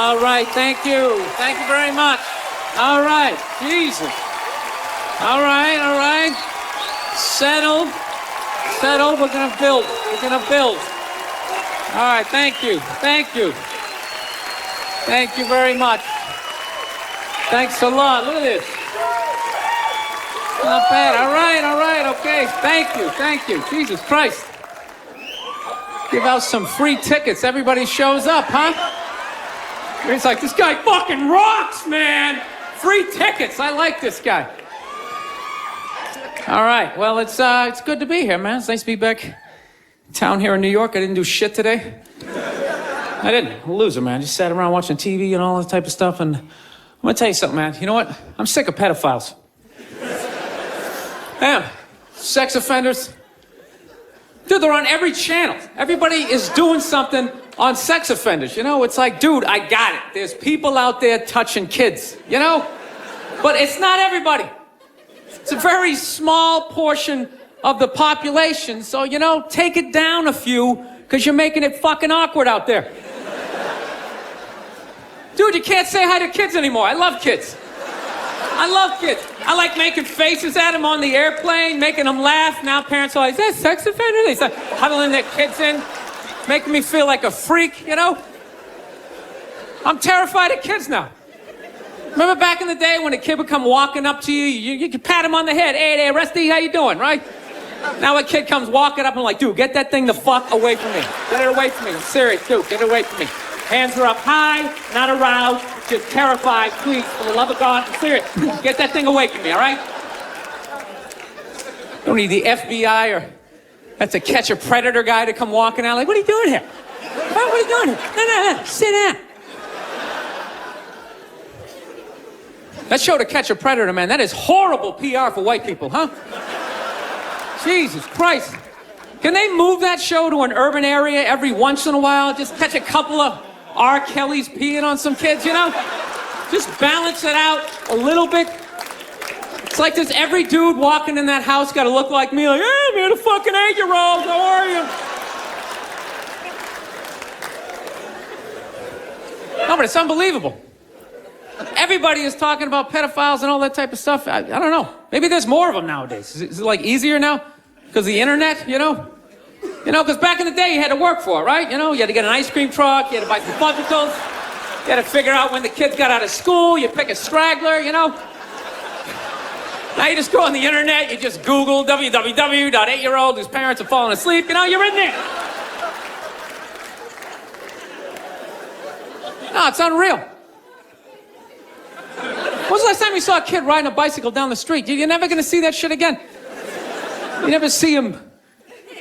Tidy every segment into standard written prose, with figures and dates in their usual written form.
All right, thank you. Thank you very much. All right, Jesus. All right. Settle. We're gonna build. All right, thank you. Thank you very much. Thanks a lot. Look at this. Not bad. All right, okay. Thank you. Jesus Christ. Give out some free tickets. Everybody shows up, huh? It's like, this guy fucking rocks, man. Free tickets. I like this guy. All right. Well, it's good to be here, man. It's nice to be back in town here in New York. I didn't do shit today. I didn't. I'm a loser, man. Just sat around watching TV and all that type of stuff. And I'm gonna tell you something, man. You know what? I'm sick of pedophiles. Damn. Sex offenders. Dude, they're on every channel. Everybody is doing something on sex offenders. You know, it's like, dude, I got it. There's people out there touching kids, you know? But it's not everybody. It's a very small portion of the population. So, you know, take it down a few, because you're making it fucking awkward out there. Dude, you can't say hi to kids anymore. I love kids. I like making faces at them on the airplane, making them laugh. Now parents are like, is that sex offender? They start huddling their kids in, making me feel like a freak, you know? I'm terrified of kids now. Remember back in the day when a kid would come walking up to you, you could pat him on the head. Hey there, Rusty, how you doing, right? Now a kid comes walking up and I'm like, dude, get that thing the fuck away from me. Get it away from me. I'm serious, dude, get it away from me. Hands are up high, not aroused, just terrified. Please, for the love of God, I'm serious. Get that thing away from me, all right? Don't need the FBI or that's a catch a predator guy to come walking out like, what are you doing here? What are you doing here? No, sit down. That show To Catch a Predator, man, that is horrible PR for white people, huh? Jesus Christ. Can they move that show to an urban area every once in a while? Just catch a couple of R. Kelly's peeing on some kids, you know? Just balance it out a little bit. It's like this every dude walking in that house got to look like me, like, hey, man, a fucking 8-year-old, how are you? No, but it's unbelievable. Everybody is talking about pedophiles and all that type of stuff. I don't know. Maybe there's more of them nowadays. Is it like easier now? Because of the internet, you know? You know, because back in the day, you had to work for it, right? You know, you had to get an ice cream truck, you had to buy some fudgicles, you had to figure out when the kids got out of school, you pick a straggler, you know? Now you just go on the internet, you just Google www.8-year-old whose parents are falling asleep, you know, you're in there. No, it's unreal. When was the last time you saw a kid riding a bicycle down the street? You're never going to see that shit again. You never see them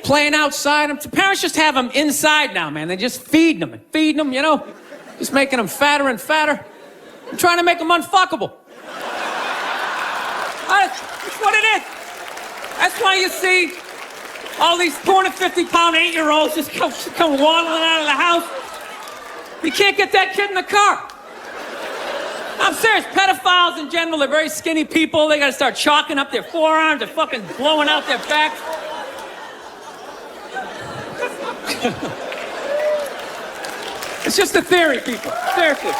playing outside. The parents just have them inside now, man. They just feed them, you know? Just making them fatter and fatter. I'm trying to make them unfuckable. That's what it is. That's why you see all these 250-pound 8-year-olds just come waddling out of the house. You can't get that kid in the car. I'm serious. Pedophiles in general, they're very skinny people. They got to start chalking up their forearms. They're fucking blowing out their backs. It's just a theory, people. Seriously.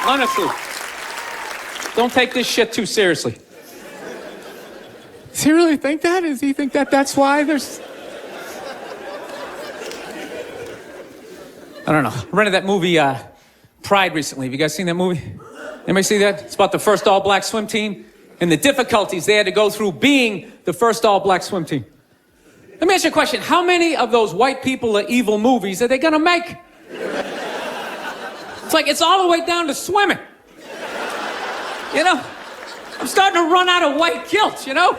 Honestly. Don't take this shit too seriously. Does he really think that? Does he think that that's why there's... I don't know. I rented that movie, Pride, recently. Have you guys seen that movie? Anybody see that? It's about the first all-black swim team and the difficulties they had to go through being the first all-black swim team. Let me ask you a question. How many of those white people are evil movies are they gonna make? It's like, it's all the way down to swimming. You know? I'm starting to run out of white guilt, you know?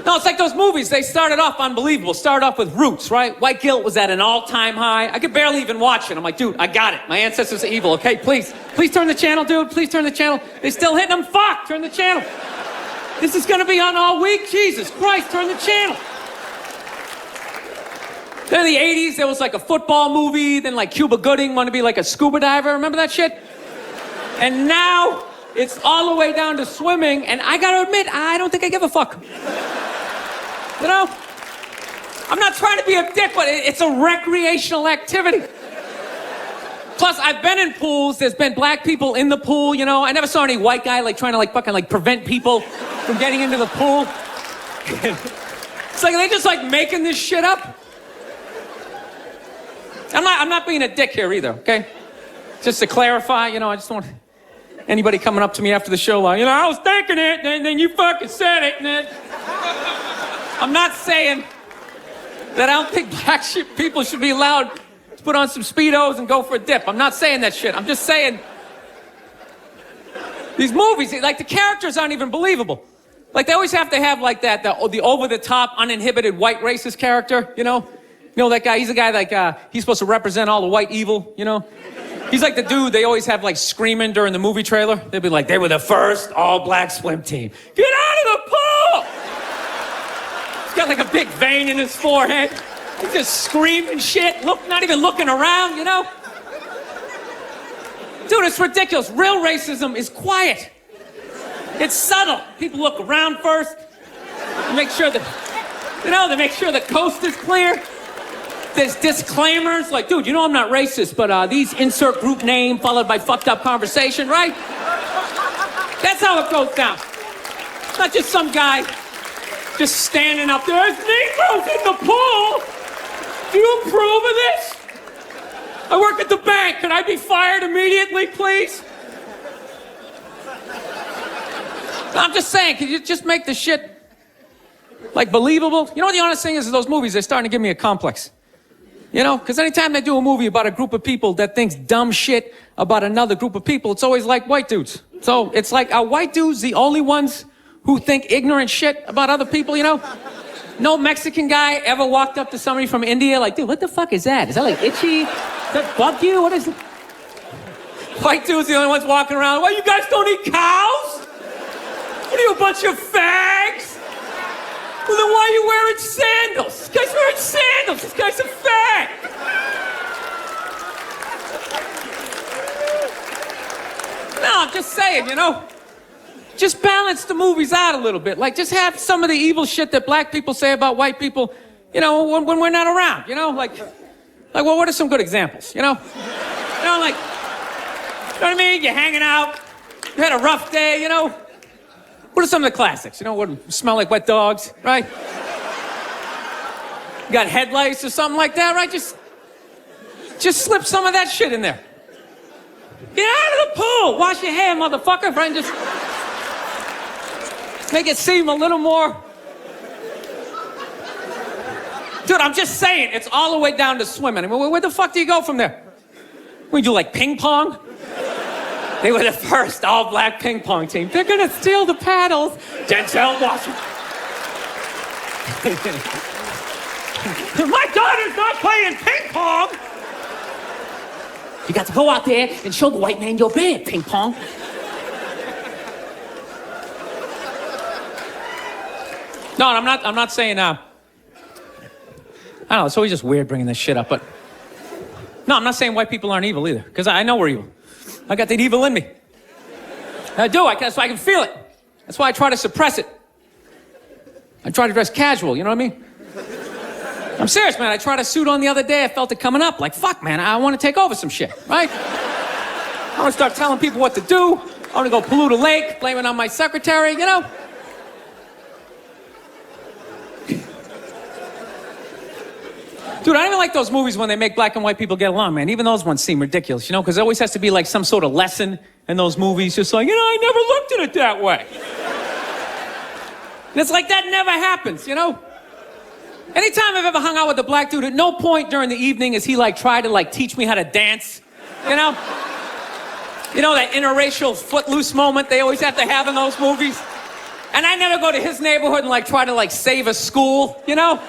No, it's like those movies. They started off unbelievable. Started off with Roots, right? White guilt was at an all-time high. I could barely even watch it. I'm like, dude, I got it. My ancestors are evil, okay? Please turn the channel, dude. Please turn the channel. They're still hitting them. Fuck, turn the channel. This is gonna be on all week. Jesus Christ, turn the channel. Then in the 80s, there was like a football movie. Then like Cuba Gooding wanted to be like a scuba diver. Remember that shit? And now it's all the way down to swimming. And I gotta admit, I don't think I give a fuck. You know? I'm not trying to be a dick, but it's a recreational activity. Plus, I've been in pools. There's been black people in the pool, you know. I never saw any white guy like trying to like fucking like prevent people from getting into the pool. It's like they just like making this shit up. I'm not being a dick here either, okay? Just to clarify, you know, I just don't want anybody coming up to me after the show like, you know, I was thinking it, and then you fucking said it, and then... I'm not saying that I don't think black people should be allowed to put on some Speedos and go for a dip. I'm not saying that shit. I'm just saying these movies, like the characters aren't even believable. Like they always have to have like that, the over-the-top, uninhibited white racist character, you know? You know that guy, he's a guy like, he's supposed to represent all the white evil, you know? He's like the dude they always have like screaming during the movie trailer. They'd be like, they were the first all-black swim team. Get out of the pool! He's got like a big vein in his forehead. He's just screaming shit, not even looking around, you know? Dude, it's ridiculous. Real racism is quiet. It's subtle. People look around first, make sure that, you know, they make sure the coast is clear. There's disclaimers like, dude, you know I'm not racist, but these insert group name followed by fucked up conversation, right? That's how it goes down. It's not just some guy just standing up there. There's Negroes in the pool. Do you approve of this? I work at the bank. Can I be fired immediately, please? I'm just saying, can you just make the shit like believable? You know what the honest thing is those movies, they're starting to give me a complex. You know, because anytime they do a movie about a group of people that thinks dumb shit about another group of people, it's always like white dudes. So it's like, are white dudes the only ones who think ignorant shit about other people, you know? No Mexican guy ever walked up to somebody from India like, dude, what the fuck is that? Is that like itchy? Does that bug you? What is it? White dudes the only ones walking around, well, you guys don't eat cows? What are you, a bunch of fags? Well, then why are you wearing sandals? This guy's wearing sandals. This guy's a fag. No, I'm just saying, you know, just balance the movies out a little bit. Like, just have some of the evil shit that black people say about white people, you know, when we're not around, you know? Like, well, what are some good examples, you know? You know, like, you know what I mean? You're hanging out. You had a rough day, you know? What are some of the classics? You know, what smell like wet dogs, right? You got headlights or something like that, right? Just slip some of that shit in there. Get out of the pool! Wash your hair, motherfucker, right? Just make it seem a little more... Dude, I'm just saying, it's all the way down to swimming. I mean, where the fuck do you go from there? We do like ping pong? They were the first all-black ping pong team. They're gonna steal the paddles. Denzel Washington. My daughter's not playing ping pong. You got to go out there and show the white man you're bad, ping pong. No, I'm not saying, I don't know, it's always just weird bringing this shit up, but... No, I'm not saying white people aren't evil either, because I know we're evil. I got that evil in me. I do, that's why I can feel it. That's why I try to suppress it. I try to dress casual, you know what I mean? I'm serious, man. I tried a suit on the other day. I felt it coming up. Like, fuck, man, I want to take over some shit, right? I want to start telling people what to do. I want to go pollute a lake, blame it on my secretary, you know? Dude, I don't even like those movies when they make black and white people get along, man. Even those ones seem ridiculous, you know? Because there always has to be like some sort of lesson in those movies. Just like, you know, I never looked at it that way. And it's like, that never happens, you know? Anytime I've ever hung out with a black dude, at no point during the evening is he like try to like teach me how to dance, you know? You know, that interracial footloose moment they always have to have in those movies? And I never go to his neighborhood and like try to like save a school, you know?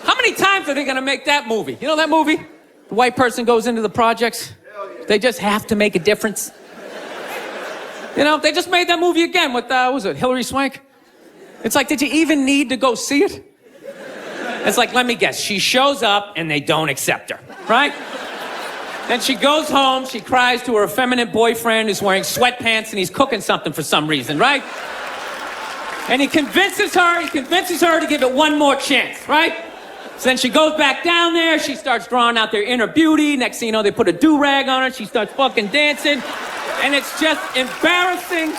How many times are they gonna make that movie? You know that movie? The white person goes into the projects. They just have to make a difference. You know, they just made that movie again with, what was it, Hilary Swank? It's like, did you even need to go see it? It's like, let me guess, she shows up and they don't accept her, right? Then she goes home, she cries to her effeminate boyfriend who's wearing sweatpants and he's cooking something for some reason, right? And he convinces her to give it one more chance, right? So then she goes back down there, she starts drawing out their inner beauty. Next thing you know, they put a do-rag on her, she starts fucking dancing. And it's just embarrassing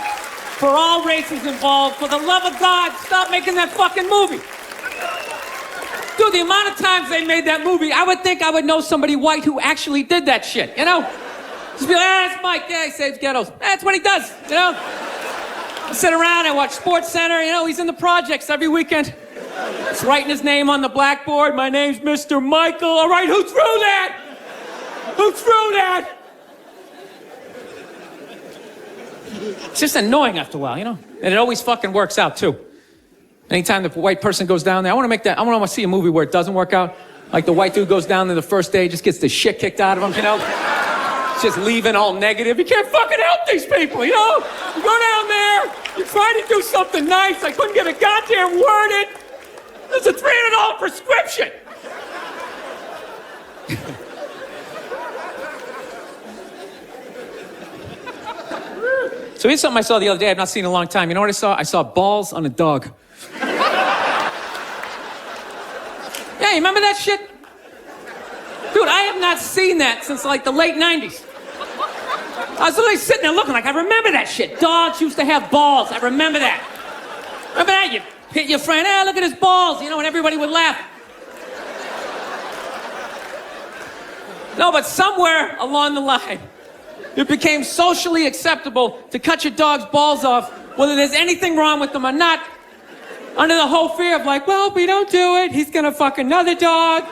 for all races involved. For the love of God, stop making that fucking movie. Dude, the amount of times they made that movie, I would think I would know somebody white who actually did that shit, you know? Just be like, that's Mike, yeah, he saves ghettos. That's what he does, you know? I sit around, I watch Sports Center, you know, he's in the projects every weekend. He's writing his name on the blackboard. My name's Mr. Michael. All right, who threw that? Who threw that? It's just annoying after a while, you know? And it always fucking works out, too. Anytime the white person goes down there, I want to see a movie where it doesn't work out. Like the white dude goes down there the first day, just gets the shit kicked out of him, you know? Just leaving all negative. You can't fucking help these people, you know? You go down there, you try to do something nice, I couldn't get a goddamn word in. There's a $300 prescription. So here's something I saw the other day I've not seen in a long time. You know what I saw? I saw balls on a dog. Yeah, you remember that shit? Dude, I have not seen that since like the late 90s. I was literally sitting there looking like, I remember that shit. Dogs used to have balls. I remember that. Remember that? You hit your friend, hey, look at his balls, you know, and everybody would laugh. No, but somewhere along the line, it became socially acceptable to cut your dog's balls off, whether there's anything wrong with them or not, under the whole fear of like, well, if we don't do it, he's gonna fuck another dog.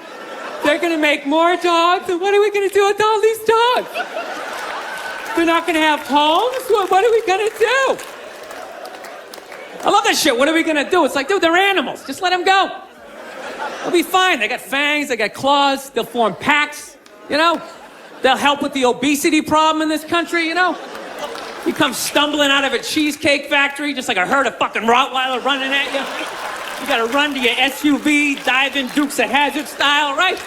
They're gonna make more dogs, and what are we gonna do with all these dogs? They're not gonna have homes? What are we gonna do? I love that shit. What are we gonna do? It's like, dude, they're animals. Just let them go. They'll be fine. They got fangs, they got claws, they'll form packs, you know? They'll help with the obesity problem in this country, you know? You come stumbling out of a cheesecake factory, just like a herd of fucking Rottweiler running at you. You gotta run to your SUV, dive in Dukes of Hazzard style, right?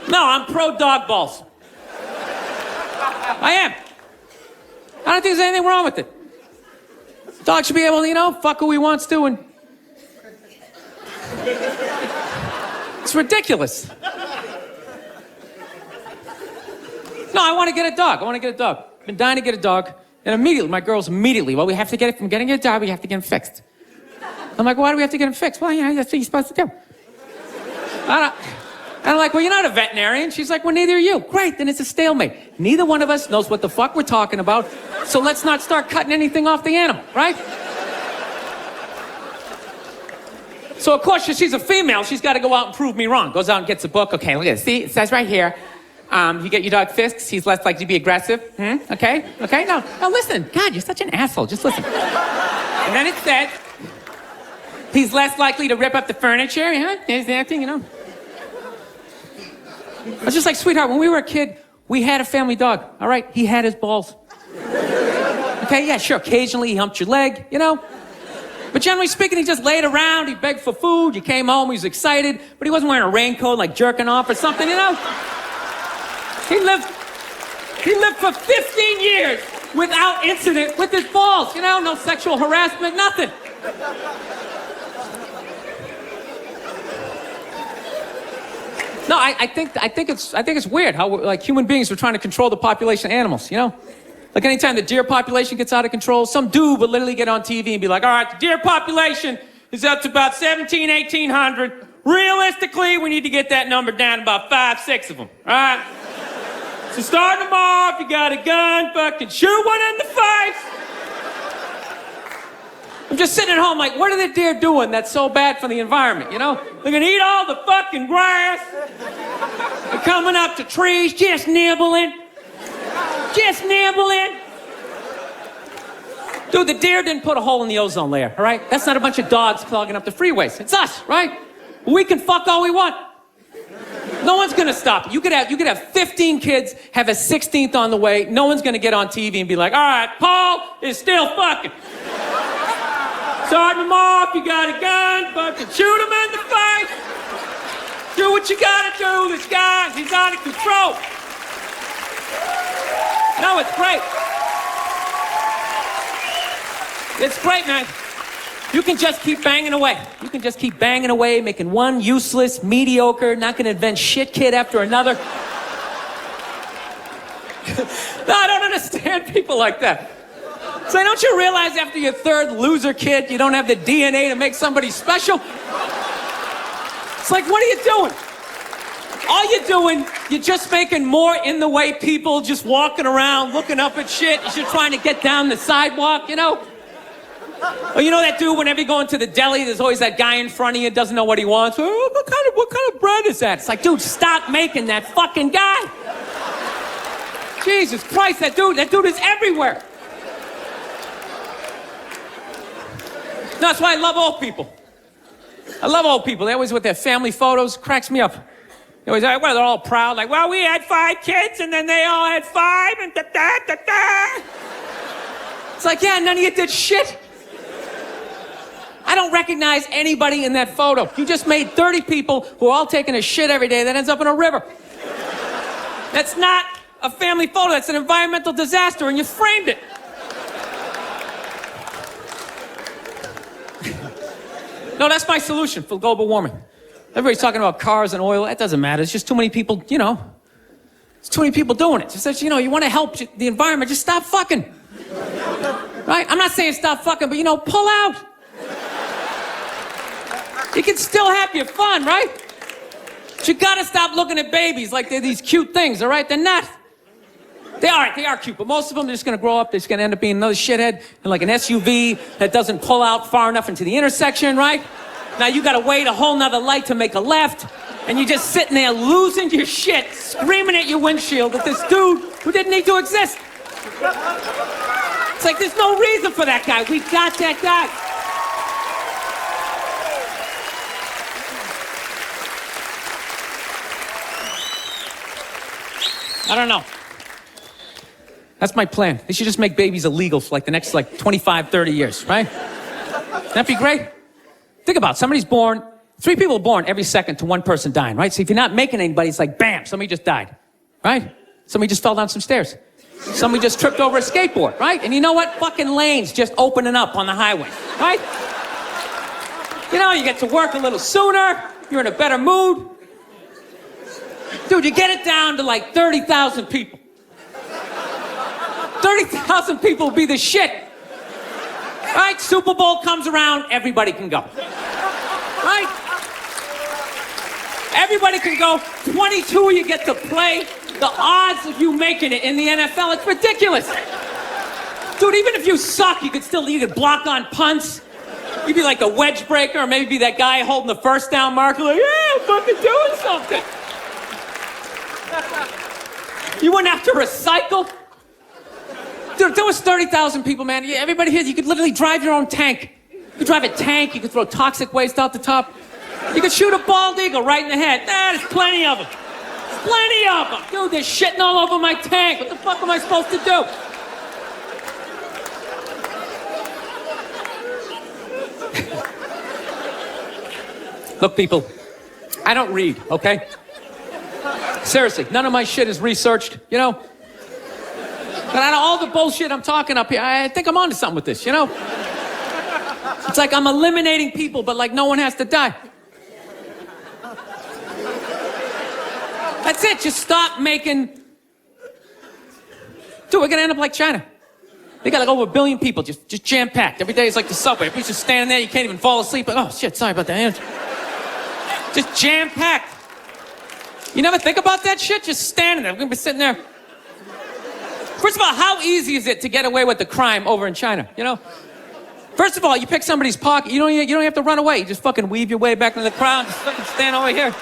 No, I'm pro dog balls. I am. I don't think there's anything wrong with it. Dog should be able to, you know, fuck who he wants to, and it's ridiculous. No, I want to get a dog. I've been dying to get a dog. And immediately, my girls well, we have to get it from getting a dog, we have to get him fixed. I'm like, why do we have to get him fixed? Well, yeah, that's what you're supposed to do. I'm like, well, you're not a veterinarian. She's like, well, neither are you. Great, then it's a stalemate. Neither one of us knows what the fuck we're talking about, so let's not start cutting anything off the animal, right? So, of course, she's a female. She's got to go out and prove me wrong. Goes out and gets a book. Okay, look at this. See, it says right here, you get your dog fixed, he's less likely to be aggressive. Okay? No, listen. God, you're such an asshole. Just listen. And then it said, he's less likely to rip up the furniture. Yeah, there's that thing, you know. I was just like, sweetheart, when we were a kid, we had a family dog, all right? He had his balls. Okay, yeah, sure. Occasionally, he humped your leg, you know? But generally speaking, he just laid around, he begged for food, you came home, he was excited, but he wasn't wearing a raincoat, like jerking off or something, you know? He lived for 15 years without incident with his balls, you know? No sexual harassment, nothing. No, I think it's weird how like human beings are trying to control the population of animals, you know? Like anytime the deer population gets out of control, some dude would literally get on TV and be like, all right, the deer population is up to about 1,800. Realistically, we need to get that number down to about 5, 6 of them, all right? So starting them off, you got a gun, fucking shoot one in the face. I'm just sitting at home like, what are the deer doing that's so bad for the environment, you know? They're gonna eat all the fucking grass. They're coming up to trees, just nibbling. Dude, the deer didn't put a hole in the ozone layer, all right? That's not a bunch of dogs clogging up the freeways. It's us, right? We can fuck all we want. No one's gonna stop it. You could have 15 kids, have a 16th on the way. No one's gonna get on TV and be like, all right, Paul is still fucking. Starting them off, you got a gun, fucking shoot him in the face. Do what you gotta do. This guy, he's out of control. No, it's great. It's great, man. You can just keep banging away. You can just keep banging away, making one useless, mediocre, not gonna invent shit kid after another. No, I don't understand people like that. So don't you realize after your third loser kid, you don't have the DNA to make somebody special? It's like, what are you doing? All you're doing, you're just making more in the way people just walking around, looking up at shit as you're trying to get down the sidewalk, you know? Or you know that dude, whenever you go into the deli, there's always that guy in front of you, doesn't know what he wants. Oh, what kind of bread is that? It's like, dude, stop making that fucking guy. Jesus Christ, that dude is everywhere. No, that's why I love old people. I love old people. They always with their family photos, cracks me up. They always, well, they're all proud, like, well, we had 5 kids, and then they all had 5, and da-da-da-da. It's like, yeah, none of you did shit. I don't recognize anybody in that photo. You just made 30 people who are all taking a shit every day that ends up in a river. That's not a family photo. That's an environmental disaster, and you framed it. No, that's my solution for global warming. Everybody's talking about cars and oil. That doesn't matter. It's just too many people, you know. There's too many people doing it. Just that, you know, you want to help the environment, just stop fucking. Right? I'm not saying stop fucking, but, you know, pull out. You can still have your fun, right? But you gotta stop looking at babies like they're these cute things, all right? They're not. They are cute, but most of them are just gonna grow up, they're just gonna end up being another shithead in like an SUV that doesn't pull out far enough into the intersection, right? Now you gotta wait a whole nother light to make a left, and you're just sitting there losing your shit, screaming at your windshield at this dude who didn't need to exist. It's like there's no reason for that guy. We got that guy. I don't know. That's my plan. They should just make babies illegal for like the next 25, 30 years, right? That'd be great. Think about it. Somebody's born, 3 people born every second to 1 person dying, right? So if you're not making anybody, it's like, bam, somebody just died, right? Somebody just fell down some stairs. Somebody just tripped over a skateboard, right? And you know what? Fucking lanes just opening up on the highway, right? You know, you get to work a little sooner. You're in a better mood. Dude, you get it down to like 30,000 people. 30,000 people will be the shit. Right? Super Bowl comes around, everybody can go. Right? Everybody can go. 22 you get to play. The odds of you making it in the NFL, it's ridiculous. Dude, even if you suck, you could block on punts. You'd be like a wedge breaker, or maybe be that guy holding the first down marker, like, yeah, I'm fucking doing something. You wouldn't have to recycle. Dude, if there was 30,000 people, man, everybody here, you could literally drive your own tank. You could drive a tank, you could throw toxic waste out the top. You could shoot a bald eagle right in the head. There's plenty of them. Plenty of them. Dude, they're shitting all over my tank. What the fuck am I supposed to do? Look, people, I don't read, okay? Seriously, none of my shit is researched, you know? But out of all the bullshit I'm talking up here, I think I'm onto something with this, you know? It's like I'm eliminating people, but like no one has to die. That's it, just stop making... Dude, we're gonna end up like China. They got like over 1 billion people, just jam-packed. Every day is like the subway. Everybody's just standing there, you can't even fall asleep. Like, oh shit, sorry about that. Just jam-packed. You never think about that shit? Just standing there, we're gonna be sitting there. First of all, how easy is it to get away with the crime over in China, you know? First of all, you pick somebody's pocket, you don't have to run away. You just fucking weave your way back into the crowd, just fucking stand over here.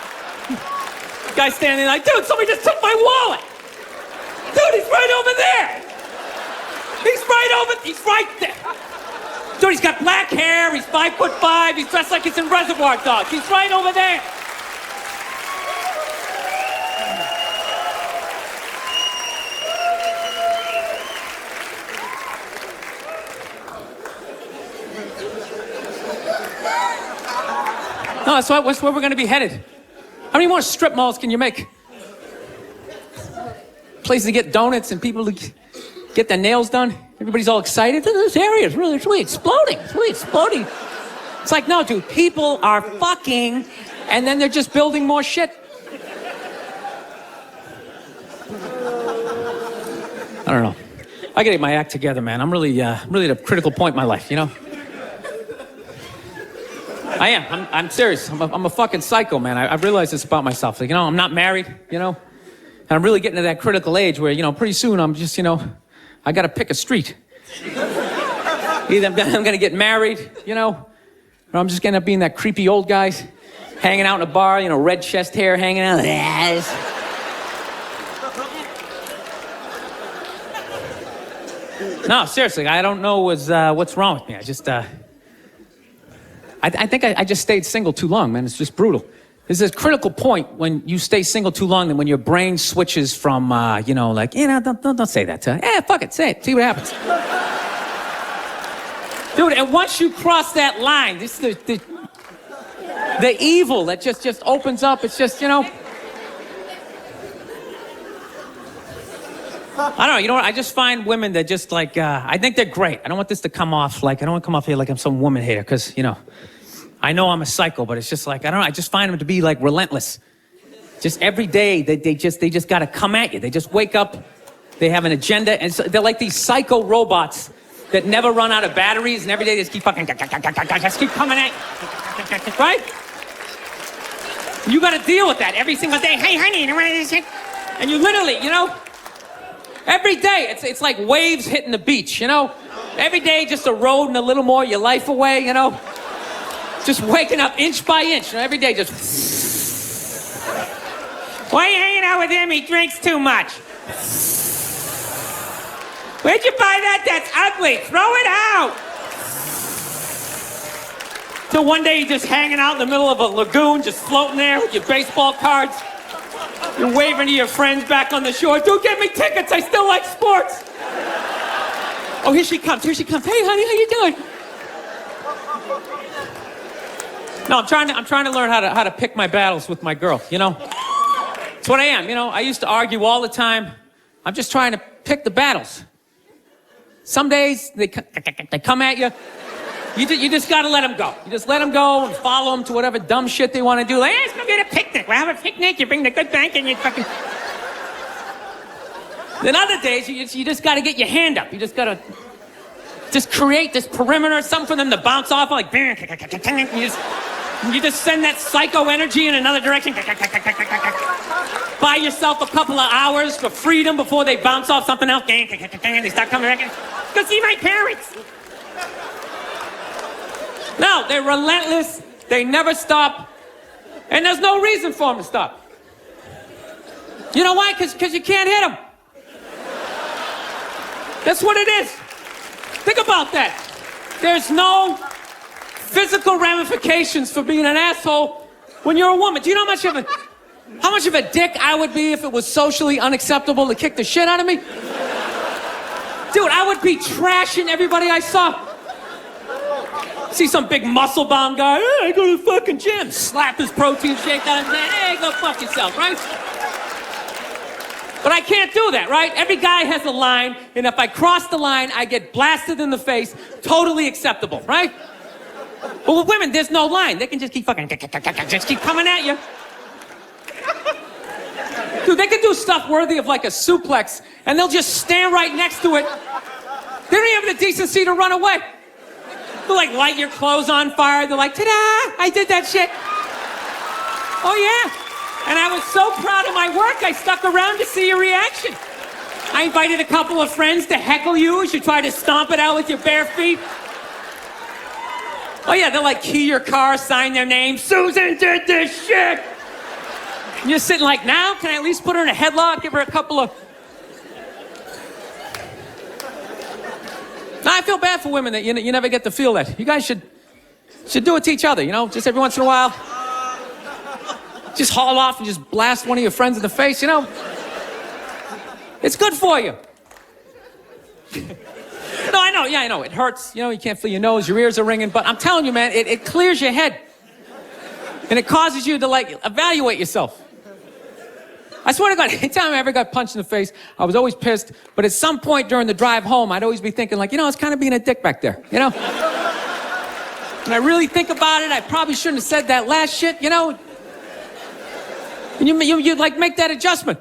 Guy standing there like, dude, somebody just took my wallet. Dude, he's right over there. He's right there. Dude, he's got black hair, he's 5'5", he's dressed like he's in Reservoir Dogs. He's right over there. No, that's where we're going to be headed. How many more strip malls can you make? Places to get donuts and people to get their nails done. Everybody's all excited. This area is really exploding. It's really exploding. It's like, no, dude, people are fucking, and then they're just building more shit. I don't know. I gotta get my act together, man. I'm really at a critical point in my life, you know? I am. I'm serious. I'm a fucking psycho, man. I realize this about myself. Like, you know, I'm not married, you know? And I'm really getting to that critical age where, you know, pretty soon I'm just, you know, I gotta pick a street. Either I'm gonna get married, you know, or I'm just gonna end up being that creepy old guy hanging out in a bar, you know, red chest hair hanging out. No, seriously, I don't know what's wrong with me. I just, I think I just stayed single too long, man. It's just brutal. There's this critical point when you stay single too long, and when your brain switches from, you know, like, you know, don't say that to her. Yeah, fuck it, say it. See what happens. Dude, and once you cross that line, this the evil that just opens up. It's just, you know. I don't know, you know what? I just find women that just like, I think they're great. I don't want this to come off like, I don't want to come off here like I'm some woman hater, because, you know, I know I'm a psycho, but it's just like, I don't know, I just find them to be like relentless. Just every day, they just got to come at you. They just wake up, they have an agenda, and so they're like these psycho robots that never run out of batteries, and every day they just keep fucking, just keep coming at you, right? You got to deal with that every single day. Hey, honey, and you literally, you know, every day, it's like waves hitting the beach, you know? Every day, just eroding a little more of your life away, you know? Just waking up inch by inch, you know? Every day, just... Why are you hanging out with him? He drinks too much. Where'd you buy that? That's ugly. Throw it out. Till one day, you're just hanging out in the middle of a lagoon, just floating there with your baseball cards. You're waving to your friends back on the shore. Dude, get me tickets. I still like sports. Oh, here she comes. Here she comes. Hey, honey, how you doing? No, I'm trying to learn how to pick my battles with my girl, you know? It's what I am, you know? I used to argue all the time. I'm just trying to pick the battles. Some days, they come at you. You just gotta let them go. You just let them go and follow them to whatever dumb shit they want to do. Like, hey, let's go get a picnic. We'll have a picnic. You bring the good bank and you fucking... Then other days, you just gotta get your hand up. You just gotta just create this perimeter, something for them to bounce off, like... You just send that psycho energy in another direction. Buy yourself a couple of hours for freedom before they bounce off something else. They start coming back. Go see my parents. No, they're relentless. They never stop. And there's no reason for them to stop. You know why? Because you can't hit them. That's what it is. Think about that. There's no physical ramifications for being an asshole when you're a woman. Do you know how much of a dick I would be if it was socially unacceptable to kick the shit out of me? Dude, I would be trashing everybody I saw. See some big muscle-bound guy, hey, I go to the fucking gym. Slap his protein shake down and say, hey, go fuck yourself, right? But I can't do that, right? Every guy has a line, and if I cross the line, I get blasted in the face. Totally acceptable, right? But with women, there's no line. They can just keep fucking, just keep coming at you. Dude, they can do stuff worthy of like a suplex, and they'll just stand right next to it. They don't even have the decency to run away. They'll like light your clothes on fire. They're like, ta-da, I did that shit. Oh yeah. And I was so proud of my work, I stuck around to see your reaction. I invited a couple of friends to heckle you as you try to stomp it out with your bare feet. Oh yeah, they'll like key your car, sign their name. Susan did this shit. And you're sitting like, now, can I at least put her in a headlock, give her a couple of... Now, I feel bad for women that you never get to feel that. You guys should do it to each other, you know? Just every once in a while. Just haul off and just blast one of your friends in the face, you know? It's good for you. No, I know, yeah, I know. It hurts, you know, you can't feel your nose, your ears are ringing, but I'm telling you, man, it clears your head. And it causes you to, like, evaluate yourself. I swear to God, anytime I ever got punched in the face, I was always pissed. But at some point during the drive home, I'd always be thinking like, I was kind of being a dick back there, When I really think about it, I probably shouldn't have said that last shit, And you like make that adjustment.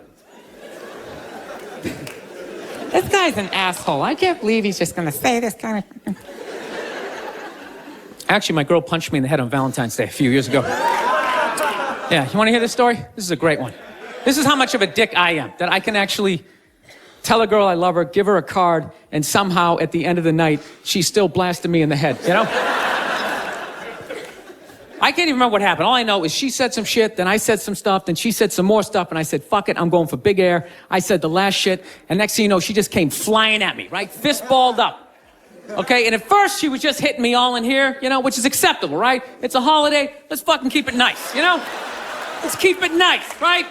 This guy's an asshole. I can't believe he's just gonna say this kind of... Actually, my girl punched me in the head on Valentine's Day a few years ago. Yeah, you wanna hear this story? This is a great one. This is how much of a dick I am, that I can actually tell a girl I love her, give her a card, and somehow at the end of the night, she's still blasting me in the head, I can't even remember what happened. All I know is she said some shit, then I said some stuff, then she said some more stuff, and I said, fuck it, I'm going for big air. I said the last shit, and next thing you know, she just came flying at me, right? Fist balled up. Okay, and at first she was just hitting me all in here, which is acceptable, right? It's a holiday, let's fucking keep it nice, Let's keep it nice, right?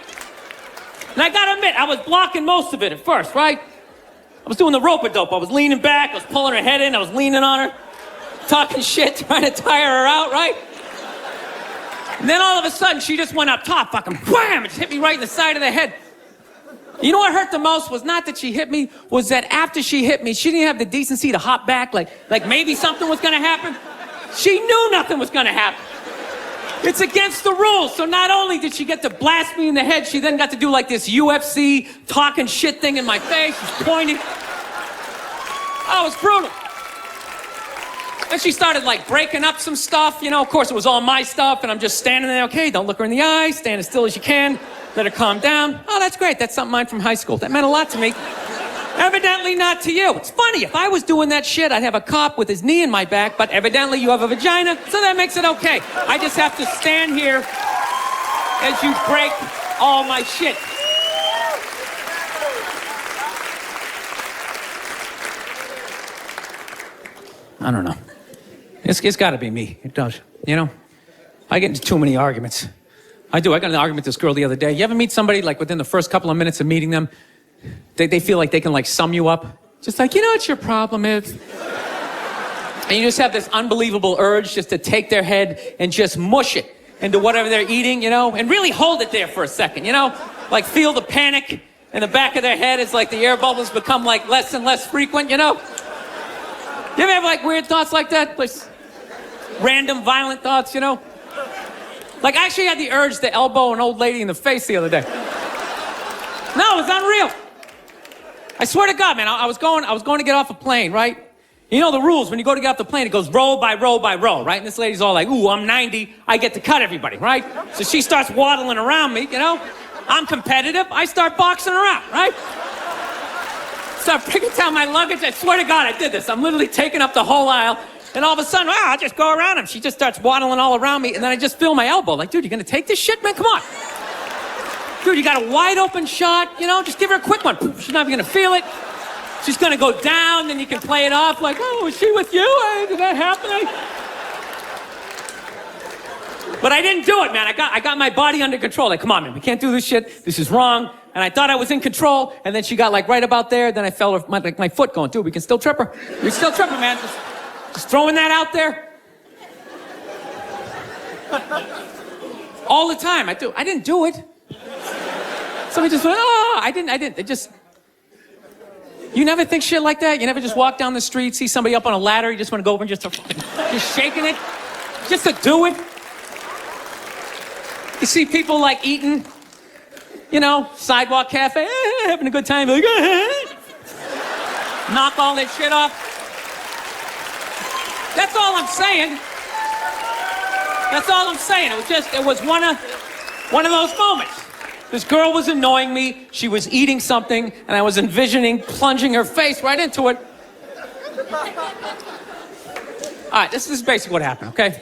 And I gotta admit, I was blocking most of it at first, right? I was doing the rope-a-dope. I was leaning back, I was pulling her head in, I was leaning on her, talking shit, trying to tire her out, right? And then all of a sudden, she just went up top, fucking wham! It hit me right in the side of the head. You know what hurt the most was not that she hit me, was that after she hit me, she didn't have the decency to hop back, like maybe something was gonna happen. She knew nothing was gonna happen. It's against the rules. So not only did she get to blast me in the head, she then got to do like this UFC talking shit thing in my face. She's pointing. Oh, it was brutal. Then she started like breaking up some stuff. Of course it was all my stuff, and I'm just standing there, okay, don't look her in the eye, stand as still as you can, let her calm down. Oh, that's great, that's something mine from high school. That meant a lot to me. Evidently not to you. It's funny, if I was doing that shit, I'd have a cop with his knee in my back, but evidently you have a vagina, so that makes it okay. I just have to stand here as you break all my shit. I don't know. It's got to be me. It does. I get into too many arguments. I do. I got in an argument with this girl the other day. You ever meet somebody, like, within the first couple of minutes of meeting them, they feel like they can, like, sum you up? Just like, what your problem is? And you just have this unbelievable urge just to take their head and just mush it into whatever they're eating, and really hold it there for a second, Like, feel the panic in the back of their head as, like, the air bubbles become, like, less and less frequent, You ever have, like, weird thoughts like that? Like, random, violent thoughts, Like, I actually had the urge to elbow an old lady in the face the other day. No, it's unreal. I swear to God, man, I was going to get off a plane, right? You know the rules. When you go to get off the plane, it goes row by row by row, right? And this lady's all like, ooh, I'm 90. I get to cut everybody, right? So she starts waddling around me, I'm competitive. I start boxing around, right? Start breaking down my luggage. I swear to God, I did this. I'm literally taking up the whole aisle. And all of a sudden, I'll just go around him. She just starts waddling all around me. And then I just feel my elbow. Like, dude, you gonna take this shit, man? Come on. Dude, you got a wide open shot. Just give her a quick one. She's not even gonna feel it. She's gonna go down. Then you can play it off like, oh, is she with you? Did that happen? But I didn't do it, man. I got my body under control. Like, come on, man. We can't do this shit. This is wrong. And I thought I was in control, and then she got like right about there, then I felt my foot going, dude, we can still trip her. We can still trip her, man. Just throwing that out there. All the time, I didn't do it. Somebody just went, oh, I didn't. It just, you never think shit like that? You never just walk down the street, see somebody up on a ladder, you just want to go over and just shaking it, just to do it. You see people like eating, sidewalk cafe, having a good time, like, knock all that shit off. That's all I'm saying. That's all I'm saying. It was one of those moments. This girl was annoying me. She was eating something, and I was envisioning plunging her face right into it. All right, this is basically what happened, okay?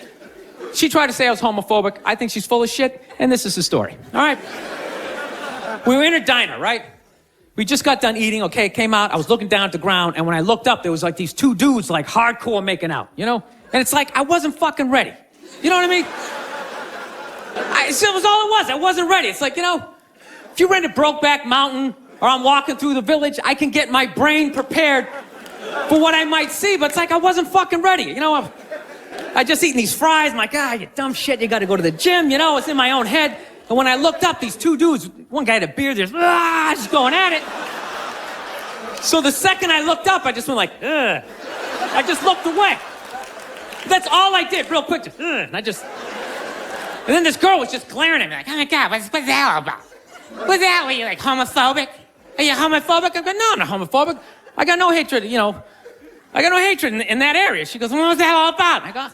She tried to say I was homophobic. I think she's full of shit, and this is the story, all right? We were in a diner, right? We just got done eating, okay, it came out, I was looking down at the ground, and when I looked up, there was like these two dudes like hardcore making out, And it's like, I wasn't fucking ready. You know what I mean? It was all it was, I wasn't ready. It's like, if you rent a Brokeback Mountain, or I'm walking through the village, I can get my brain prepared for what I might see, but it's like I wasn't fucking ready. I just eating these fries, I'm like, you dumb shit, you gotta go to the gym, it's in my own head. And when I looked up, these two dudes, one guy had a beard, just going at it. So the second I looked up, I just went like, ugh. I just looked away. That's all I did, real quick, just, ugh. And then this girl was just glaring at me like, oh my God, what's that all about? What's that? Were you like homophobic? Are you homophobic? I go, no, I'm not homophobic. I got no hatred, I got no hatred in that area. She goes, well, what's that all about? I go,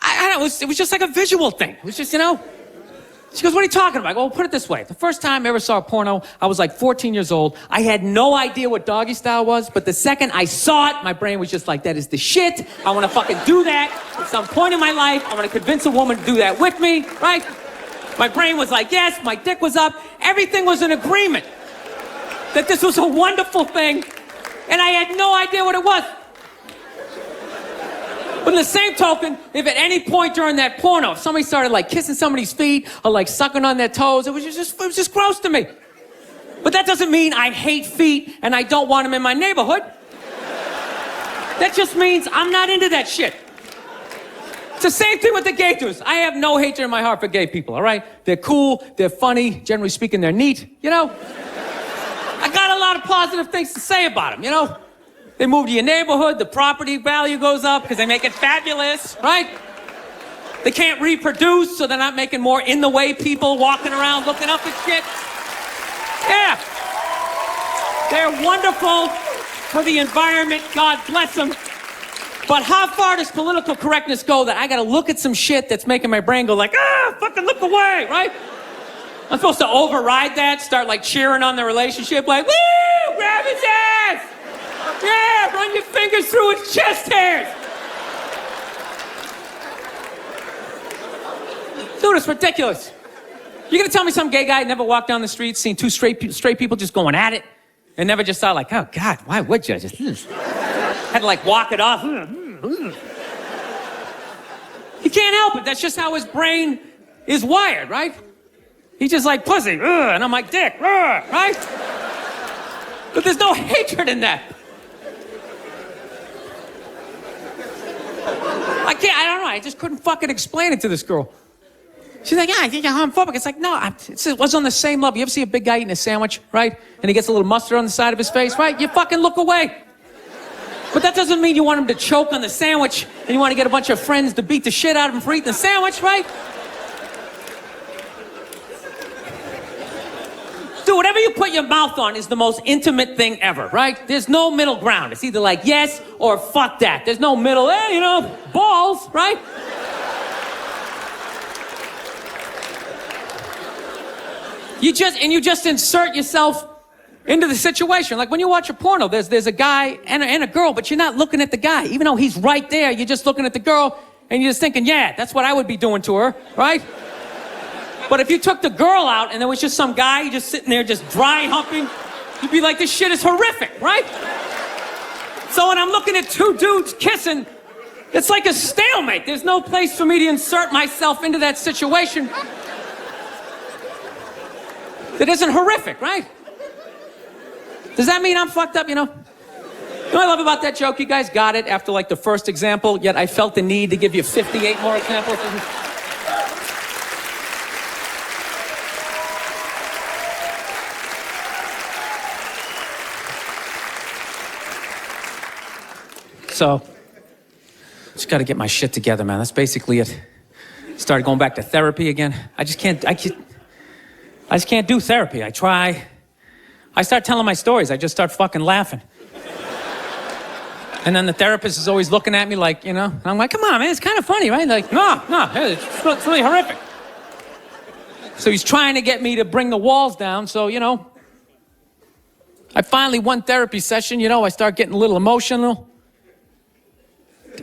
I don't know, it was just like a visual thing. It was just, She goes, what are you talking about? I go, well, put it this way. The first time I ever saw a porno, I was like 14 years old. I had no idea what doggy style was, but the second I saw it, my brain was just like, that is the shit. I want to fucking do that at some point in my life. I want to convince a woman to do that with me, right? My brain was like, yes, my dick was up. Everything was in agreement that this was a wonderful thing, and I had no idea what it was. But in the same token, if at any point during that porno, if somebody started like kissing somebody's feet or like sucking on their toes, it was just gross to me. But that doesn't mean I hate feet and I don't want them in my neighborhood. That just means I'm not into that shit. It's the same thing with the gay dudes. I have no hatred in my heart for gay people, all right? They're cool, they're funny, generally speaking, they're neat, I got a lot of positive things to say about them, They move to your neighborhood, the property value goes up because they make it fabulous, right? They can't reproduce, so they're not making more in-the-way people walking around looking up at shit. Yeah. They're wonderful for the environment, God bless them. But how far does political correctness go that I gotta look at some shit that's making my brain go like, fucking look away, right? I'm supposed to override that, start like cheering on the relationship, like, woo, grab his ass! Yeah, run your fingers through its chest hairs. Dude, it's ridiculous. You're gonna tell me some gay guy never walked down the street, seen two straight people just going at it, and never just thought like, oh God, why would you? Just had to like walk it off. He can't help it. That's just how his brain is wired, right? He's just like pussy, and I'm like dick, right? But there's no hatred in that. I don't know, I just couldn't fucking explain it to this girl. She's like, yeah, I think you're homophobic. It's like, no, it was on the same level. You ever see a big guy eating a sandwich, right? And he gets a little mustard on the side of his face, right? You fucking look away. But that doesn't mean you want him to choke on the sandwich and you want to get a bunch of friends to beat the shit out of him for eating the sandwich, right? Dude, whatever you put your mouth on is the most intimate thing ever, right? There's no middle ground. It's either like yes or fuck that. There's no middle, balls, right? You just insert yourself into the situation. Like when you watch a porno, there's a guy and a girl, but you're not looking at the guy. Even though he's right there, you're just looking at the girl and you're just thinking, yeah, that's what I would be doing to her, right? But if you took the girl out and there was just some guy just sitting there just dry humping, you'd be like, this shit is horrific, right? So when I'm looking at two dudes kissing, it's like a stalemate. There's no place for me to insert myself into that situation that isn't horrific, right? Does that mean I'm fucked up, You know what I love about that joke? You guys got it after like the first example, yet I felt the need to give you 58 more examples. So, just got to get my shit together, man. That's basically it. Started going back to therapy again. I just can't do therapy. I try. I start telling my stories. I just start fucking laughing. And then the therapist is always looking at me like, and I'm like, come on, man, it's kind of funny, right? Like, no, it's really horrific. So he's trying to get me to bring the walls down. So, I finally, one therapy session, I start getting a little emotional.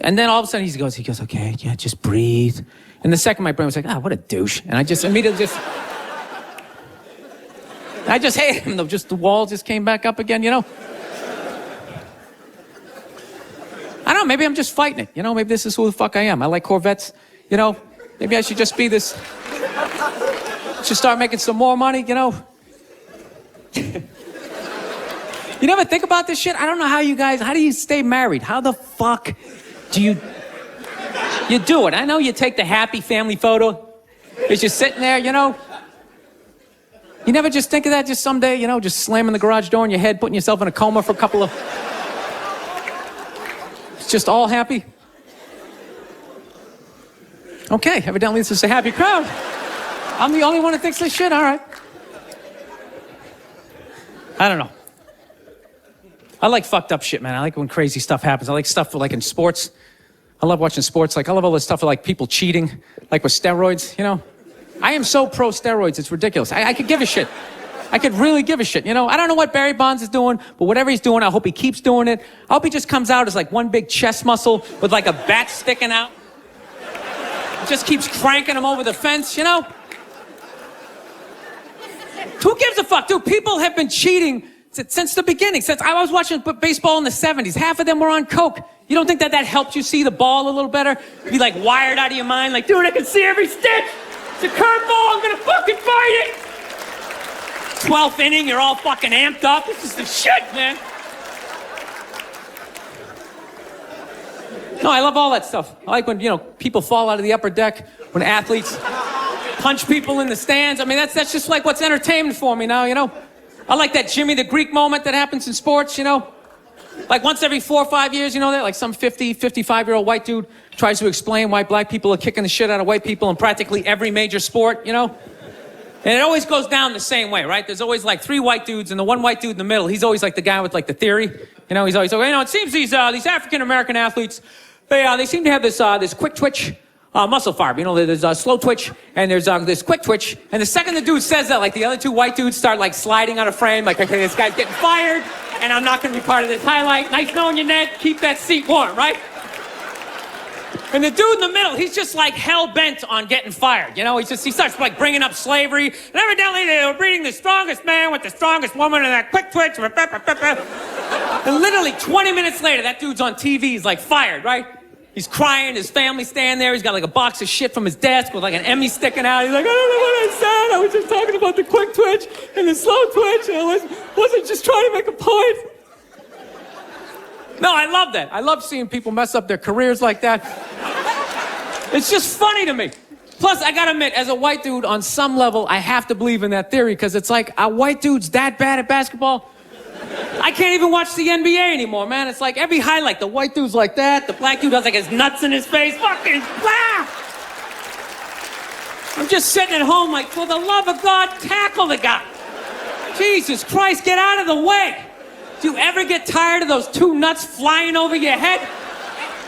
And then all of a sudden he goes, okay, yeah, just breathe. And the second my brain was like, what a douche. And I just immediately I just hated him though. Just the walls just came back up again, I don't know, maybe I'm just fighting it. Maybe this is who the fuck I am. I like Corvettes, Maybe I should just be this, should start making some more money, You never think about this shit? I don't know how do you stay married? How the fuck do you do it? I know you take the happy family photo. It's just sitting there, You never just think of that just someday, just slamming the garage door in your head, putting yourself in a coma for a couple of... It's just all happy? Okay, evidently this is a happy crowd. I'm the only one who thinks this shit, all right. I don't know. I like fucked up shit, man. I like when crazy stuff happens. I like stuff like in sports. I love watching sports. Like, I love all this stuff like people cheating, like with steroids, I am so pro steroids, it's ridiculous. I could give a shit. I could really give a shit, I don't know what Barry Bonds is doing, but whatever he's doing, I hope he keeps doing it. I hope he just comes out as like one big chest muscle with like a bat sticking out. Just keeps cranking him over the fence, Who gives a fuck, dude? People have been cheating since the beginning. Since I was watching baseball in the 70s, half of them were on coke. You don't think that helped you see the ball a little better? Be like wired out of your mind, like, dude, I can see every stitch. It's a curveball, I'm gonna fucking fight it. 12th inning, you're all fucking amped up. This is the shit, man. No, I love all that stuff. I like when, people fall out of the upper deck, when athletes punch people in the stands. I mean, that's just like what's entertainment for me now, I like that Jimmy the Greek moment that happens in sports, Like once every 4 or 5 years, that like some 50, 55-year-old white dude tries to explain why black people are kicking the shit out of white people in practically every major sport, And it always goes down the same way, right? There's always like 3 white dudes, and the one white dude in the middle, he's always like the guy with like the theory. He's always like, it seems these African-American athletes, they seem to have this quick twitch muscle fiber. There's a slow twitch, and there's this quick twitch. And the second the dude says that, like the other 2 white dudes start like sliding out of frame, like, okay, this guy's getting fired, and I'm not gonna be part of this highlight. Nice knowing you, Ned. Keep that seat warm, right? And the dude in the middle, he's just like hell-bent on getting fired. He starts like bringing up slavery. And evidently they were breeding the strongest man with the strongest woman and that quick twitch. And literally 20 minutes later, that dude's on TV. He's like fired, right? He's crying. His family's standing there. He's got like a box of shit from his desk with like an Emmy sticking out. He's like, I don't know what I said. I was just talking about the quick twitch and the slow twitch. And I wasn't just trying to make a point. No, I love that. I love seeing people mess up their careers like that. It's just funny to me. Plus, I gotta admit, as a white dude, on some level, I have to believe in that theory, because it's like, are white dudes that bad at basketball? I can't even watch the NBA anymore, man. It's like every highlight, the white dude's like that, the black dude has like his nuts in his face, fucking blah! I'm just sitting at home like, for the love of God, tackle the guy. Jesus Christ, get out of the way. Do you ever get tired of those 2 nuts flying over your head?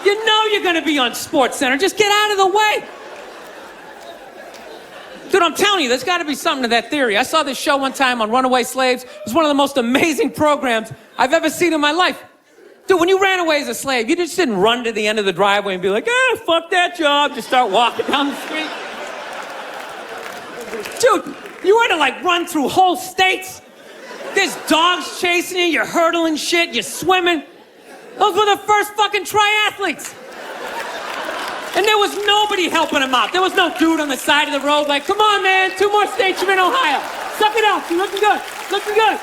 You're gonna be on SportsCenter. Just get out of the way. Dude, I'm telling you, there's gotta be something to that theory. I saw this show one time on runaway slaves. It was one of the most amazing programs I've ever seen in my life. Dude, when you ran away as a slave, you just didn't run to the end of the driveway and be like, fuck that job. Just start walking down the street. Dude, you had to like run through whole states. There's dogs chasing you, you're hurdling shit, you're swimming. Those were the first fucking triathletes. And there was nobody helping them out. There was no dude on the side of the road like, come on, man, 2 more states, you're in Ohio. Suck it up, you're looking good, looking good.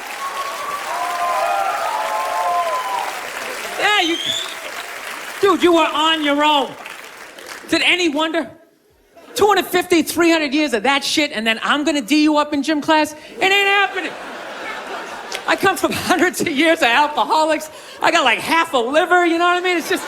Yeah, dude, you were on your own. Did any wonder? 250, 300 years of that shit, and then I'm gonna D you up in gym class? It ain't happening. I come from hundreds of years of alcoholics. I got like half a liver, you know what I mean? It's just...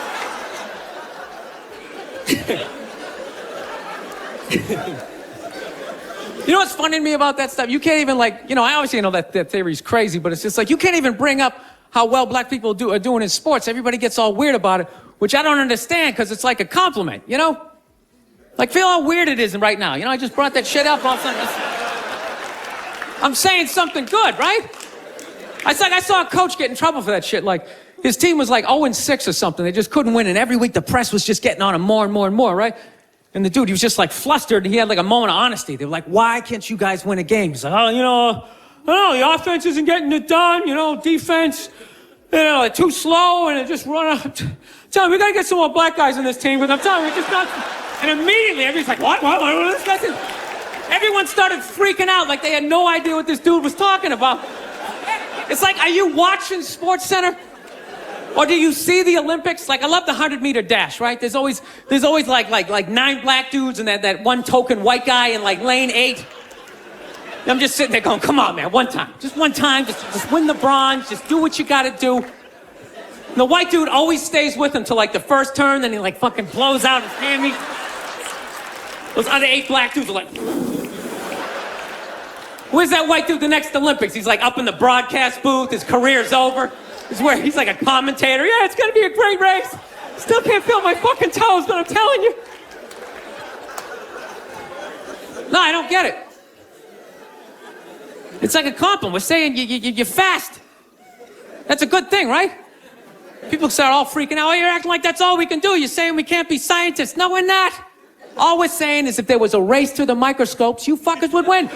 You know what's funny to me about that stuff? You can't even like, I obviously know that theory's crazy, but it's just like, you can't even bring up how well black people are doing in sports. Everybody gets all weird about it, which I don't understand, because it's like a compliment, Like, feel how weird it is right now. I just brought that shit up. All of a sudden, I'm saying something good, right? It's like I saw a coach get in trouble for that shit. Like, his team was like 0-6 or something. They just couldn't win. And every week the press was just getting on him more and more and more, right? And the dude, he was just like flustered. And he had like a moment of honesty. They were like, why can't you guys win a game? He's like, the offense isn't getting it done. Defense, they're too slow. And they just run up. Tell me, we got to get some more black guys on this team. Because I'm telling you, we're just not. And immediately everybody's like, what? Everyone started freaking out like they had no idea what this dude was talking about. It's like, are you watching SportsCenter? Or do you see the Olympics? Like, I love the 100-meter dash, right? There's always like 9 black dudes and that one token white guy in like lane 8. I'm just sitting there going, come on, man, one time. Just one time, just win the bronze, just do what you gotta do. And the white dude always stays with him till like the first turn, then he like fucking blows out his hammy. Those other 8 black dudes are like, where's that white dude the next Olympics? He's like up in the broadcast booth, his career's over. He's like a commentator. Yeah, it's gonna be a great race. Still can't feel my fucking toes, but I'm telling you. No, I don't get it. It's like a compliment. We're saying you're fast. That's a good thing, right? People start all freaking out. Oh, you're acting like that's all we can do. You're saying we can't be scientists. No, we're not. All we're saying is if there was a race to the microscopes, you fuckers would win.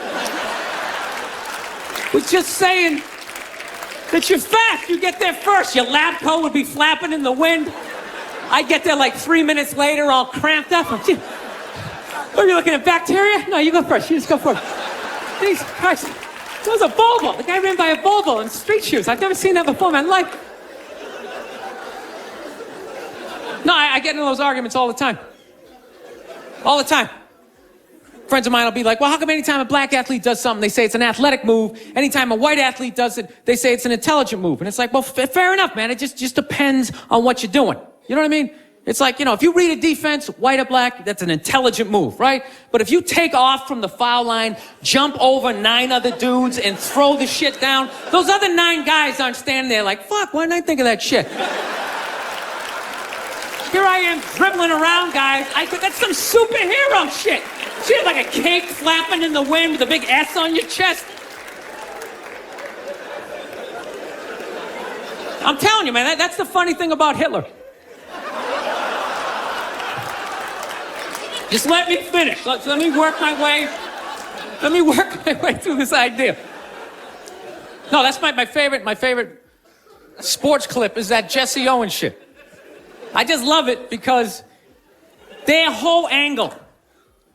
We're just saying that you're fast. You get there first. Your lab coat would be flapping in the wind. I get there like 3 minutes later, all cramped up. Are you looking at bacteria? No, you go first. You just go first. Jesus Christ. It was a Volvo. The guy ran by a Volvo in street shoes. I've never seen that before in my life. No, I get into those arguments all the time. All the time. Friends of mine will be like, well, how come anytime a black athlete does something, they say it's an athletic move? Anytime a white athlete does it, they say it's an intelligent move. And it's like, well, fair enough, man. It just depends on what you're doing. You know what I mean? It's like, if you read a defense, white or black, that's an intelligent move, right? But if you take off from the foul line, jump over 9 other dudes, and throw the shit down, those other 9 guys aren't standing there like, fuck, why didn't I think of that shit? Here I am dribbling around, guys. That's some superhero shit. Shit like a cake flapping in the wind with a big S on your chest. I'm telling you, man, that's the funny thing about Hitler. Just let me finish. Let me work my way. Let me work my way through this idea. No, that's my favorite sports clip is that Jesse Owens shit. I just love it because their whole angle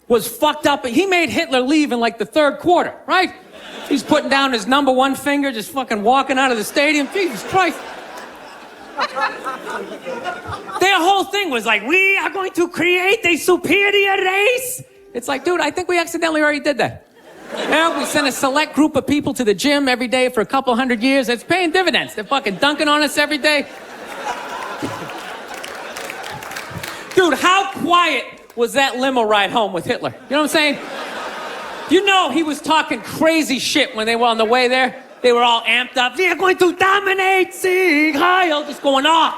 was fucked up. He made Hitler leave in like the 3rd quarter, right? He's putting down his number 1 finger, just fucking walking out of the stadium. Jesus Christ. Their whole thing was like, we are going to create a superior race. It's like, dude, I think we accidentally already did that. Yeah, we sent a select group of people to the gym every day for a couple hundred years. It's paying dividends. They're fucking dunking on us every day. Dude, how quiet was that limo ride home with Hitler? You know what I'm saying? He was talking crazy shit when they were on the way there. They were all amped up. We are going to dominate Sieg Heil, just going off.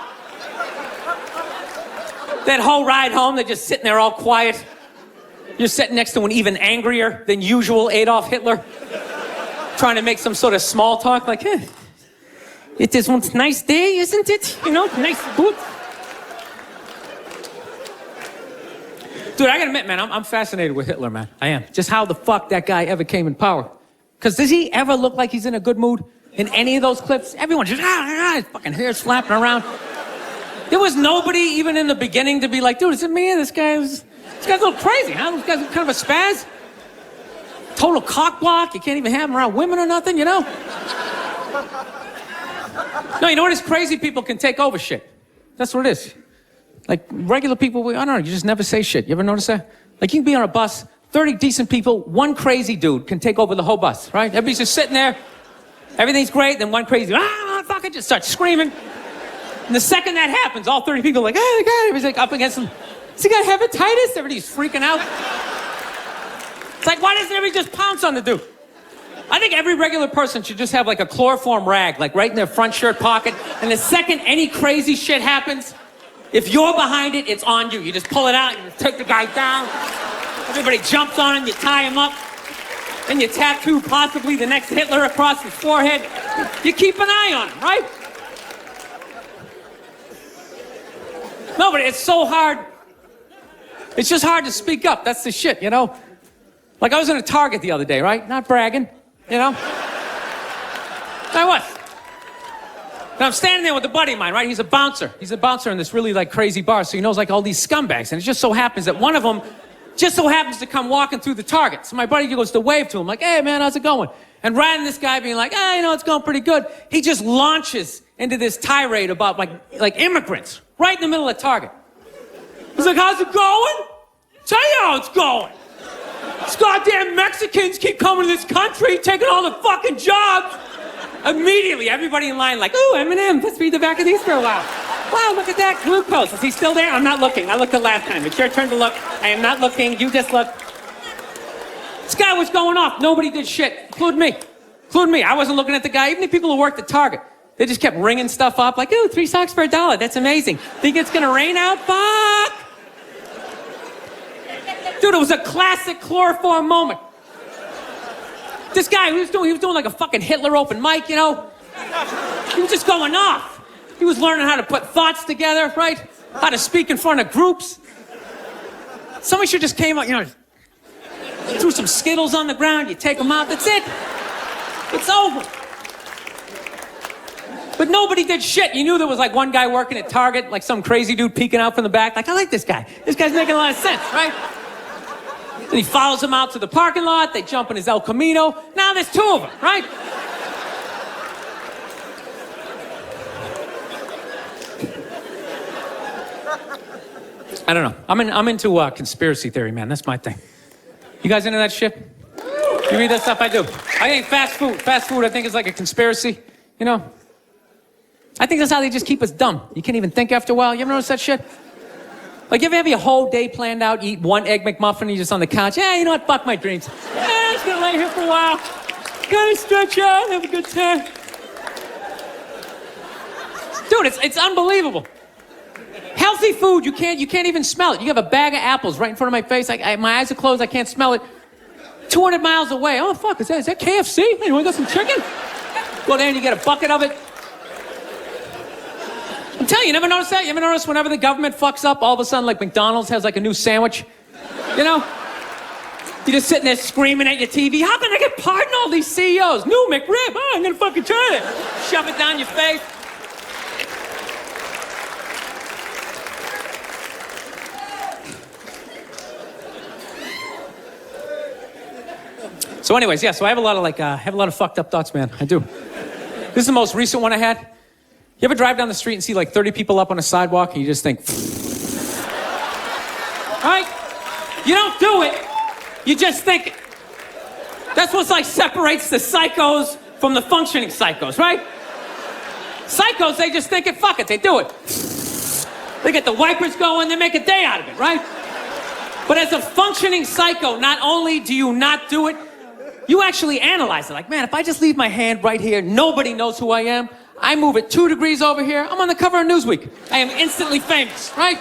That whole ride home, they're just sitting there all quiet. You're sitting next to an even angrier than usual Adolf Hitler, trying to make some sort of small talk, like, it is one nice day, isn't it? Nice boot. Dude, I gotta admit, man, I'm fascinated with Hitler, man. I am. Just how the fuck that guy ever came in power. Because does he ever look like he's in a good mood in any of those clips? Everyone's just, his fucking hair's flapping around. There was nobody even in the beginning to be like, dude, is it me? This guy's a little crazy, huh? This guy's kind of a spaz. Total cock block. You can't even have him around women or nothing, No, you know what? Is crazy people can take over shit. That's what it is. Like regular people, I don't know, you just never say shit. You ever notice that? Like you can be on a bus, 30 decent people, one crazy dude can take over the whole bus, right? Everybody's just sitting there, everything's great, then one crazy, fucking just starts screaming. And the second that happens, all 30 people are like, the guy, everybody's like up against him. Does he got hepatitis? Everybody's freaking out. It's like, why doesn't everybody just pounce on the dude? I think every regular person should just have like a chloroform rag, like right in their front shirt pocket. And the second any crazy shit happens, if you're behind it, it's on you. You just pull it out, you just take the guy down. Everybody jumps on him, you tie him up. Then you tattoo possibly the next Hitler across his forehead. You keep an eye on him, right? No, but it's so hard. It's just hard to speak up. That's the shit, Like I was in a Target the other day, right? Not bragging, I was. And I'm standing there with a buddy of mine, right? He's a bouncer. He's a bouncer in this really like crazy bar, so he knows like all these scumbags. And it just so happens that one of them just so happens to come walking through the Target. So my buddy goes to wave to him, like, hey man, how's it going? And rather than this guy being like, it's going pretty good, he just launches into this tirade about like immigrants right in the middle of Target. He's like, how's it going? Tell you how it's going. These goddamn Mexicans keep coming to this country, taking all the fucking jobs. Immediately, everybody in line like, ooh, Eminem, let's read the back of these for a while. Wow, look at that, glucose. Is he still there? I'm not looking. I looked the last time. It's your turn to look. I am not looking. You just look. This guy was going off. Nobody did shit, including me. I wasn't looking at the guy. Even the people who worked at Target. They just kept ringing stuff up like, ooh, 3 socks for $1. That's amazing. Think it's gonna rain out? Fuck! Dude, it was a classic chloroform moment. This guy, he was doing like a fucking Hitler open mic, you know? He was just going off. He was learning how to put thoughts together, right? How to speak in front of groups. Somebody should just came out, you know, threw some Skittles on the ground, you take them out, that's it. It's over. But nobody did shit. You knew there was like one guy working at Target, like some crazy dude peeking out from the back. Like, I like this guy. This guy's making a lot of sense, right? And he follows him out to the parking lot. They jump in his El Camino. Now there's 2 of them, right? I don't know. I'm into conspiracy theory, man. That's my thing. You guys into that shit? You read that stuff? I do. I think fast food, I think, is like a conspiracy, you know? I think that's how they just keep us dumb. You can't even think after a while. You ever notice that shit? Like, you ever have your whole day planned out, eat 1 Egg McMuffin, and you're just on the couch? Yeah, you know what? Fuck my dreams. Yeah, I'm just gonna lay here for a while. Gotta stretch out, have a good time. Dude, it's unbelievable. Healthy food, you can't even smell it. You have a bag of apples right in front of my face. My eyes are closed, I can't smell it. 200 miles away. Oh, fuck, is that KFC? Hey, you want to go some chicken? Go there and you get a bucket of it. I'm telling you, never notice that? You ever notice whenever the government fucks up, all of a sudden, like McDonald's has like a new sandwich? You know? You're just sitting there screaming at your TV. How can I get pardoned all these CEOs? New McRib. Oh, I'm gonna fucking try it. Shove it down your face. So anyways, yeah, so I have a lot of fucked up thoughts, man. I do. This is the most recent one I had. You ever drive down the street and see like 30 people up on a sidewalk and you just think, right? You don't do it. You just think it. That's what's like separates the psychos from the functioning psychos, right? Psychos, they just think it, fuck it, they do it. They get the wipers going, they make a day out of it, right? But as a functioning psycho, not only do you not do it, you actually analyze it. Like, man, if I just leave my hand right here, nobody knows who I am. I move it 2 degrees over here, I'm on the cover of Newsweek. I am instantly famous, right?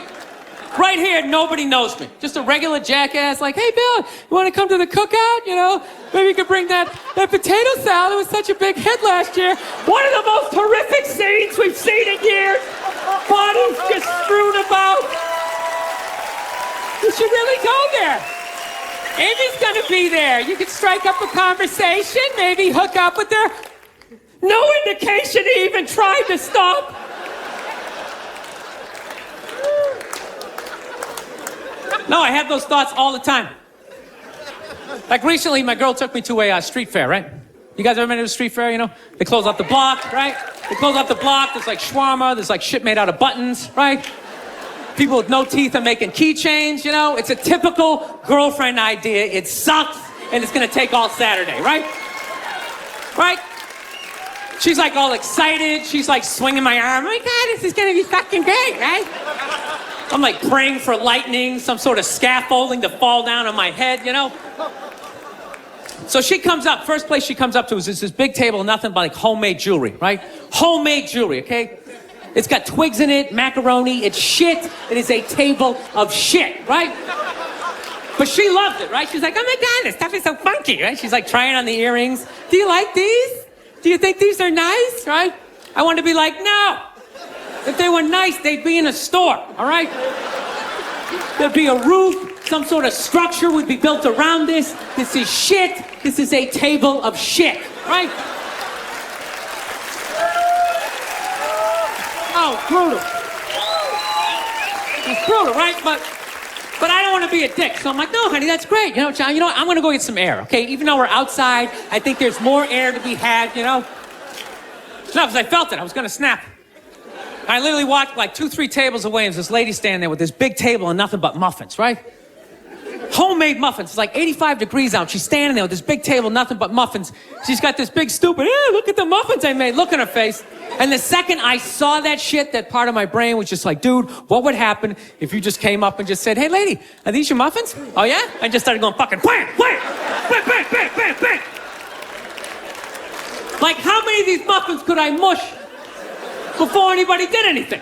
Right here, nobody knows me. Just a regular jackass like, hey, Bill, you want to come to the cookout? You know, maybe you could bring that potato salad. It was such a big hit last year. One of the most horrific scenes we've seen in years. Bodies just strewn about. You should really go there. Amy's gonna be there. You could strike up a conversation, maybe hook up with her. No indication he even tried to stop. No, I have those thoughts all the time. Like recently, my girl took me to a street fair, right? You guys ever been to a street fair, you know? They close off the block, right? They close off the block, there's like shawarma, there's like shit made out of buttons, right? People with no teeth are making keychains, you know? It's a typical girlfriend idea. It sucks, and it's gonna take all Saturday, right? Right? She's like all excited. She's like swinging my arm. Oh my God, this is gonna be fucking great, right? I'm like praying for lightning, some sort of scaffolding to fall down on my head, you know? So she comes up, first place she comes up to is this big table, nothing but like homemade jewelry, right? Homemade jewelry, okay? It's got twigs in it, macaroni, it's shit. It is a table of shit, right? But she loved it, right? She's like, oh my God, this stuff is so funky, right? She's like trying on the earrings. Do you like these? Do you think these are nice, right? I want to be like, no. If they were nice, they'd be in a store, all right? There'd be a roof, some sort of structure would be built around this. This is shit. This is a table of shit, right? Oh, brutal. It's brutal, right? But I don't want to be a dick. So I'm like, no, honey, that's great. You know, John, you know what? I'm going to go get some air, okay? Even though we're outside, I think there's more air to be had, you know? No, because I felt it. I was going to snap. I literally walked like 2-3 tables away, and there's this lady standing there with this big table and nothing but muffins, right? Homemade muffins. It's like 85 degrees out. She's standing there with this big table, nothing but muffins. She's got this big stupid, look at the muffins I made. Look in her face. And the second I saw that shit, that part of my brain was just like, dude, what would happen if you just came up and just said, hey, lady, are these your muffins? Oh, yeah? And just started going fucking bang, bang, bang, bang, bang, bang, bang. Like, how many of these muffins could I mush before anybody did anything?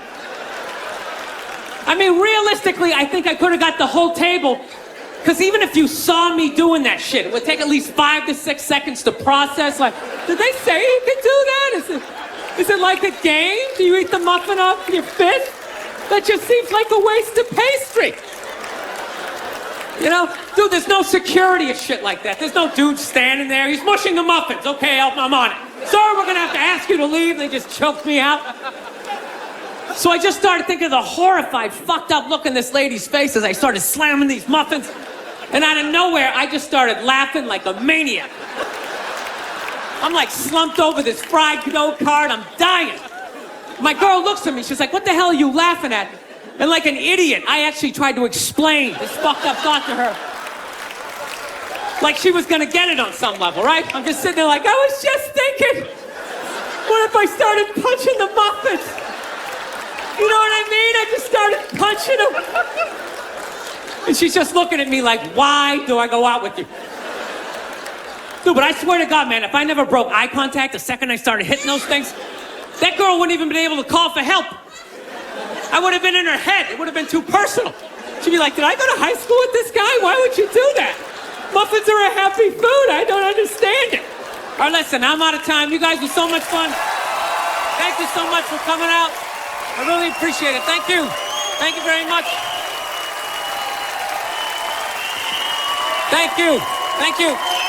I mean, realistically, I think I could have got the whole table, because even if you saw me doing that shit, it would take at least 5 to 6 seconds to process. Like, did they say you could do that? Is it like a game? Do you eat the muffin off your fist? That just seems like a waste of pastry. You know? Dude, there's no security of shit like that. There's no dude standing there. He's mushing the muffins. Okay, I'm on it. Sir, we're gonna have to ask you to leave. They just choked me out. So I just started thinking of the horrified, fucked up look in this lady's face as I started slamming these muffins. And out of nowhere, I just started laughing like a maniac. I'm like slumped over this fried dough cart. I'm dying. My girl looks at me. She's like, what the hell are you laughing at? And like an idiot, I actually tried to explain this fucked up thought to her. Like she was gonna get it on some level, right? I'm just sitting there like, I was just thinking, what if I started punching the muffins? You know what I mean? I just started punching them. And she's just looking at me like, why do I go out with you? Dude, but I swear to God, man, if I never broke eye contact the second I started hitting those things, that girl wouldn't even been able to call for help. I would have been in her head. It would have been too personal. She'd be like, did I go to high school with this guy? Why would you do that? Muffins are a happy food. I don't understand it. All right, listen, I'm out of time. You guys were so much fun. Thank you so much for coming out. I really appreciate it. Thank you. Thank you very much. Thank you. Thank you.